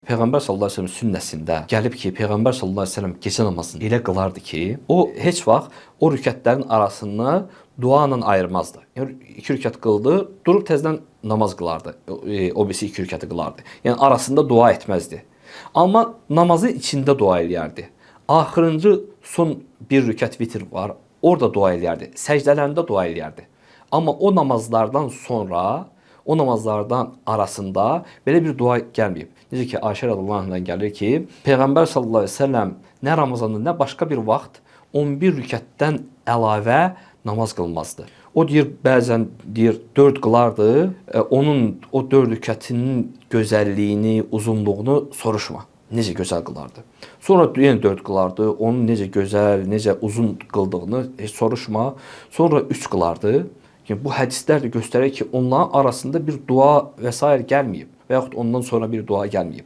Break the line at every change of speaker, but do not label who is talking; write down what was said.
Peyğəmbər sallallahu əleyhi və səlləm sünnəsində gəlib ki, Peyğəmbər sallallahu əleyhi və səlləm gecə namazını elə qılardı ki, o heç vaxt o rükətlərin arasını dua ilə ayırmazdı. Yəni 2 rükət qıldı, durub təzədən namaz qılardı. O birisi 2 rükəti qılardı. Yəni arasında dua etməzdi. Amma namazın içində dua eləyərdi. Axırıncı son bir rükət vitr var, orada dua eləyərdi. Səcdələrində dua eləyərdi. Amma o namazlardan sonra, o namazlardan arasında belə bir dua gəlməyib. Necə ki, Ayşə radiyallahu anhadan gəlir ki, Peyğəmbər sallallahu əleyhi və səlləm nə Ramazanda, nə başqa bir vaxt 11 rükətdən əlavə namaz qılmazdı. O deyir, bəzən deyir 4 qılardı, onun o 4 rükətinin gözəlliyini, uzunluğunu soruşma. Necə gözəl qılardı. Sonra yenə 4 qılardı, onun necə gözəl, necə uzun qıldığını heç soruşma. Sonra 3 qılardı. Yəni, bu hədislər də göstərir ki, onların arasında bir dua və s. gəlməyib və yaxud ondan sonra bir dua gəlməyib.